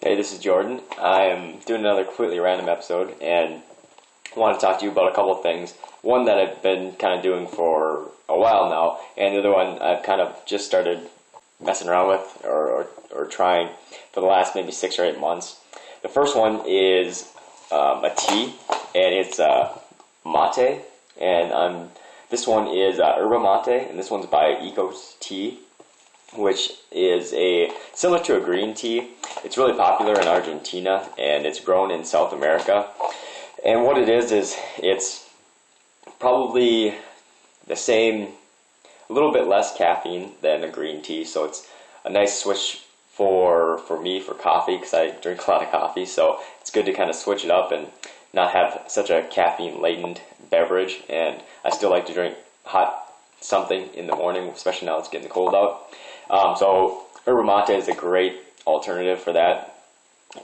Hey, this is Jordan. I'm doing another completely random episode and want to talk to you about a couple of things. One that I've been kind of doing for a while now, and the other one I've kind of just started messing around with or trying for the last maybe 6 or 8 months. The first one is a tea, and it's mate, and this one is Yerba Mate, and this one's by Ecos Tea, which is similar to a green tea. It's really popular in Argentina, and it's grown in South America. And what it is it's probably the same, a little bit less caffeine than a green tea. So it's a nice switch for me for coffee, because I drink a lot of coffee. So it's good to kind of switch it up and not have such a caffeine-laden beverage. And I still like to drink hot something in the morning, especially now it's getting cold out. So Yerba Mate is a great alternative for that,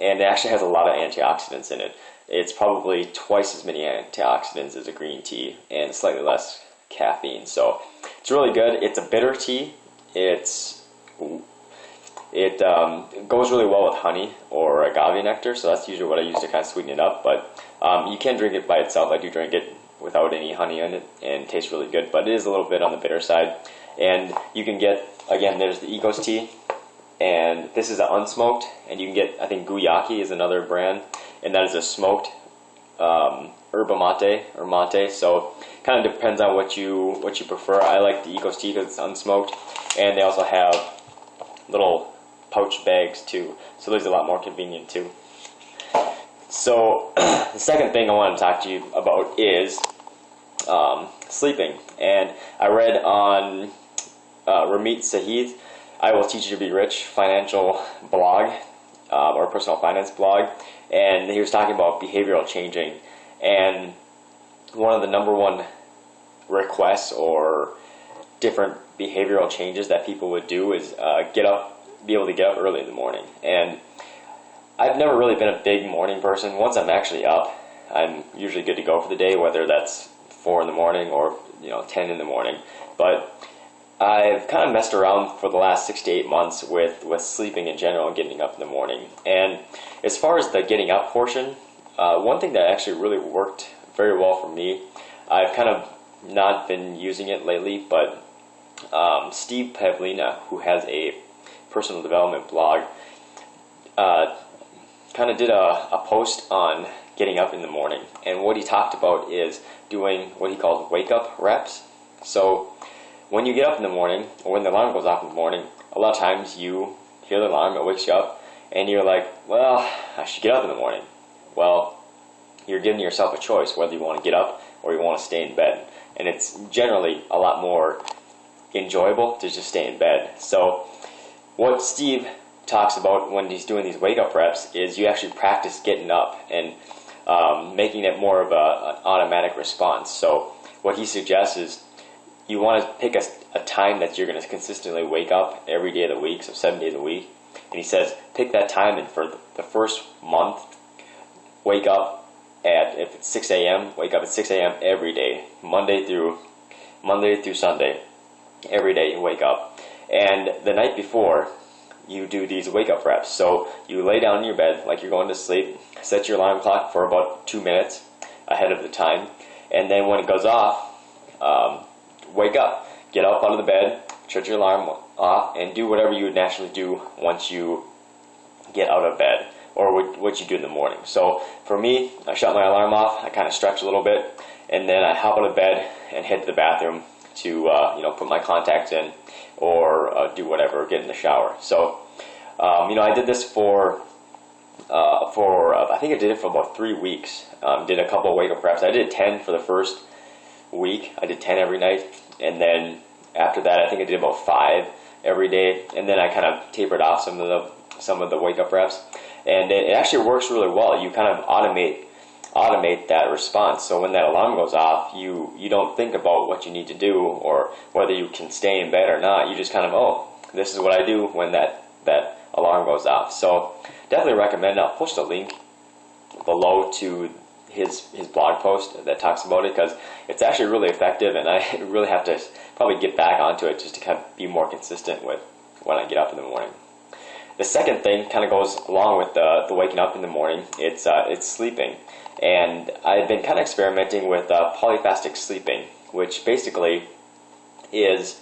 and it actually has a lot of antioxidants in it. It's probably twice as many antioxidants as a green tea and slightly less caffeine. So it's really good. It's a bitter tea. It goes really well with honey or agave nectar, so that's usually what I use to kind of sweeten it up. But you can drink it by itself. I do drink it without any honey in it, and it tastes really good, but it is a little bit on the bitter side. And you can get, again, there's the Ecos Tea, and this is an unsmoked, and you can get, I think Guyaki is another brand, and that is a smoked Yerba Mate or mate. So kind of depends on what you prefer. I like the Ecos Tea because it's unsmoked, and they also have little pouch bags too, so there's a lot more convenient too. So the second thing I want to talk to you about is sleeping. And I read on Ramit Sehi's I Will Teach You to Be Rich financial blog, or personal finance blog, and he was talking about behavioral changing. And one of the number one requests or different behavioral changes that people would do is be able to get up early in the morning. And I've never really been a big morning person. Once I'm actually up, I'm usually good to go for the day, whether that's 4 in the morning or 10 in the morning. But I've kind of messed around for the last 6 to 8 months with sleeping in general and getting up in the morning. And as far as the getting up portion, one thing that actually really worked very well for me, I've kind of not been using it lately, but Steve Pavlina, who has a personal development blog, kind of did a post on getting up in the morning. And what he talked about is doing what he calls wake-up reps. So when you get up in the morning, or when the alarm goes off in the morning, a lot of times you hear the alarm, it wakes you up, and you're like, well, I should get up in the morning. Well, you're giving yourself a choice whether you want to get up or you want to stay in bed. And it's generally a lot more enjoyable to just stay in bed. So what Steve talks about when he's doing these wake-up reps is you actually practice getting up and making it more of an automatic response. So what he suggests is you want to pick a time that you're going to consistently wake up every day of the week, so 7 days a week. And he says pick that time, and for the first month, wake up if it's 6 a.m., wake up at 6 a.m. every day, Monday through Sunday. Every day you wake up. And the night before, you do these wake-up reps. So you lay down in your bed like you're going to sleep, set your alarm clock for about 2 minutes ahead of the time, and then when it goes off, wake up. Get up out of the bed, shut your alarm off, and do whatever you would naturally do once you get out of bed, or what you do in the morning. So for me, I shut my alarm off, I kind of stretch a little bit, and then I hop out of bed and head to the bathroom to put my contacts in, or do whatever, get in the shower. So I did this for I think I did it for about 3 weeks. Did a couple of wake-up reps. I did 10 for the first week. I did 10 every night, and then after that I think I did about 5 every day, and then I kind of tapered off some of the wake-up reps, and it actually works really well. You kind of automate that response. So when that alarm goes off, you don't think about what you need to do or whether you can stay in bed or not. You just kind of, this is what I do when that alarm goes off. So definitely recommend. I'll post a link below to his blog post that talks about it, because it's actually really effective, and I really have to probably get back onto it just to kind of be more consistent with when I get up in the morning. the second thing kind of goes along with the waking up in the morning. It's sleeping, and I've been kind of experimenting with polyphasic sleeping, which basically is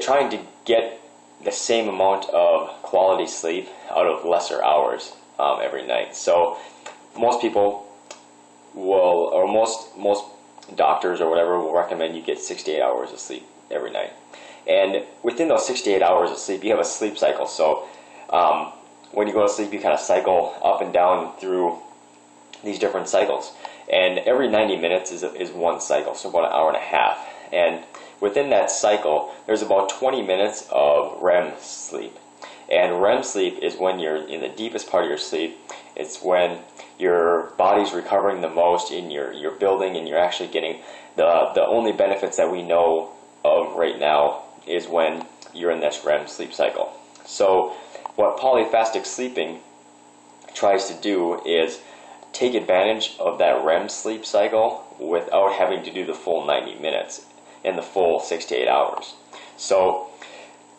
trying to get the same amount of quality sleep out of lesser hours every night. So most people will, or most doctors or whatever will recommend you get 6 to 8 hours of sleep every night. And within those 6 to 8 hours of sleep, you have a sleep cycle. So when you go to sleep, you kind of cycle up and down through these different cycles. And every 90 minutes is one cycle, so about an hour and a half. And within that cycle, there's about 20 minutes of REM sleep. And REM sleep is when you're in the deepest part of your sleep. It's when your body's recovering the most, and you're building, and you're actually getting the only benefits that we know of right now is when you're in this REM sleep cycle. So what polyphasic sleeping tries to do is take advantage of that REM sleep cycle without having to do the full 90 minutes in the full 6 to 8 hours. So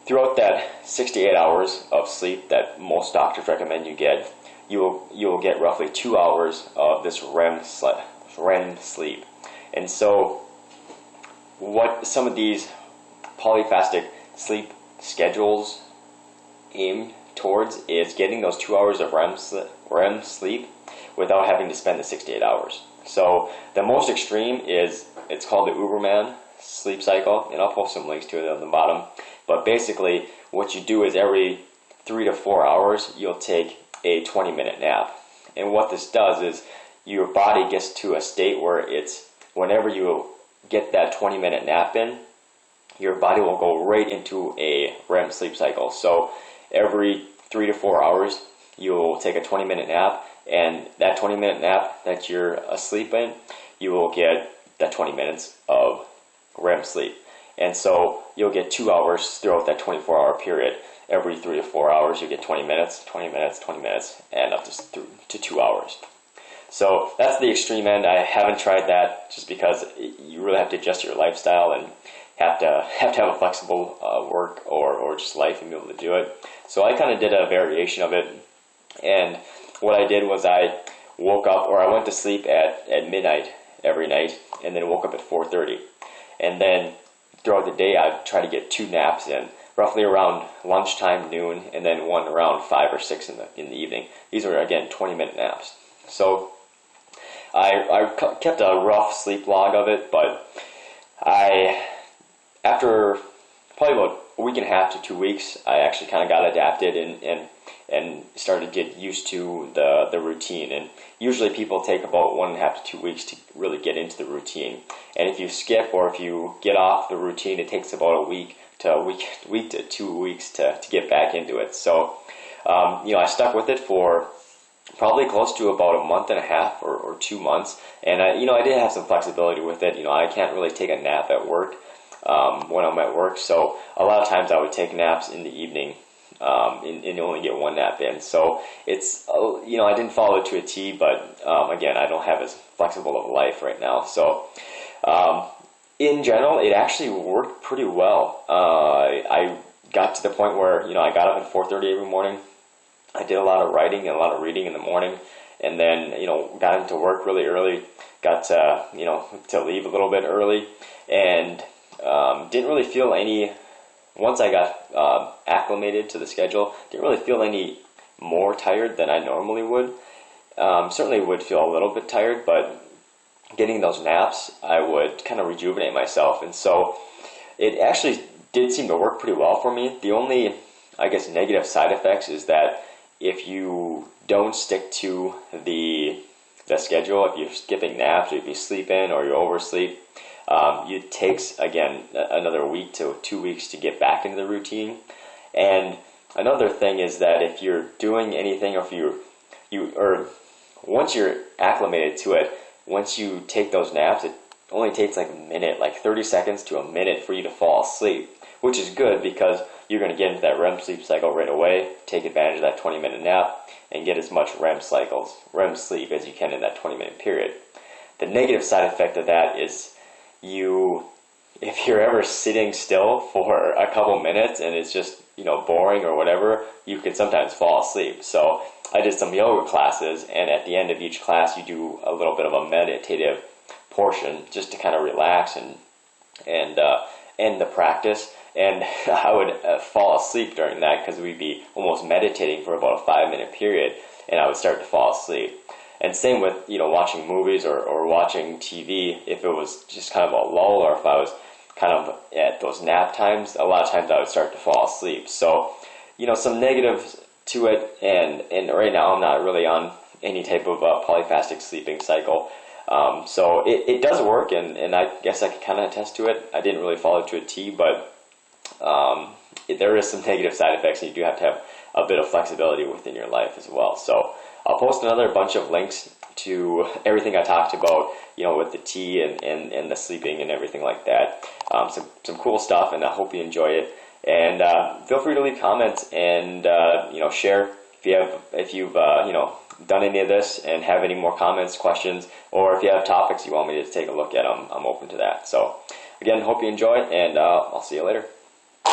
throughout that 6 to 8 hours of sleep that most doctors recommend you get, you'll get roughly 2 hours of this REM sleep. And so what some of these polyphasic sleep schedules aim towards is getting those 2 hours of REM sleep without having to spend the 6 to 8 hours. So the most extreme it's called the Uberman sleep cycle, and I'll post some links to it on the bottom. But basically what you do is every 3 to 4 hours you'll take a 20-minute nap. And what this does is your body gets to a state where whenever you get that 20-minute nap in, your body will go right into a REM sleep cycle. So every 3 to 4 hours you'll take a 20-minute nap, and that 20-minute nap that you're asleep in, you will get that 20 minutes of REM sleep. And so you'll get 2 hours throughout that 24-hour period. Every 3 to 4 hours you get 20 minutes, 20 minutes, 20 minutes, and up to 2 hours. So that's the extreme end. I haven't tried that just because you really have to adjust your lifestyle and have to have a flexible work or just life and be able to do it. So I kind of did a variation of it, and what I did was I went to sleep at midnight every night, and then woke up at 4:30, and then throughout the day I'd try to get 2 naps in, roughly around lunchtime, noon, and then one around 5 or 6 in the evening. These were again 20-minute naps. So I kept a rough sleep log of it, but after probably about a week and a half to 2 weeks, I actually kind of got adapted and started to get used to the routine. And usually people take about 1.5 to 2 weeks to really get into the routine. And if you skip or if you get off the routine, it takes about a week to 2 weeks to get back into it. So I stuck with it for probably close to about a month and a half or 2 months. And I did have some flexibility with it. I can't really take a nap at work when I'm at work. So a lot of times I would take naps in the evening and only get 1 nap in. So it's, I didn't follow it to a T, but again, I don't have as flexible of a life right now. So in general, it actually worked pretty well. I got to the point where, I got up at 4:30 every morning. I did a lot of writing and a lot of reading in the morning, and then, got into work really early, got to leave a little bit early, and didn't really feel any, once I got acclimated to the schedule, didn't really feel any more tired than I normally would. Certainly would feel a little bit tired, but getting those naps, I would kind of rejuvenate myself. And so it actually did seem to work pretty well for me. The only, I guess, negative side effects is that if you don't stick to the schedule, if you're skipping naps, or if you sleep in or you oversleep, it takes, again, another week to 2 weeks to get back into the routine. And another thing is that if you're doing anything, or if once you're acclimated to it, once you take those naps, it only takes like a minute, like 30 seconds to a minute for you to fall asleep, which is good because you're going to get into that REM sleep cycle right away, take advantage of that 20-minute nap, and get as much REM sleep as you can in that 20-minute period. The negative side effect of that is if you're ever sitting still for a couple minutes and it's just boring or whatever, you can sometimes fall asleep. So I did some yoga classes, and at the end of each class you do a little bit of a meditative portion just to kind of relax and end the practice. And I would fall asleep during that because we'd be almost meditating for about a 5-minute period, and I would start to fall asleep. And same with watching movies or watching TV. If it was just kind of a lull, or if I was kind of at those nap times, a lot of times I would start to fall asleep. So some negatives to it, and right now I'm not really on any type of polyphasic sleeping cycle. So it does work, and I guess I can kind of attest to it. I didn't really follow it to a T, but there is some negative side effects, and you do have to have a bit of flexibility within your life as well. So I'll post another bunch of links to everything I talked about, with the tea and the sleeping and everything like that. Some cool stuff, and I hope you enjoy it. And feel free to leave comments and share if you've done any of this and have any more comments, questions, or if you have topics you want me to take a look at. I'm open to that. So again, hope you enjoy, and I'll see you later.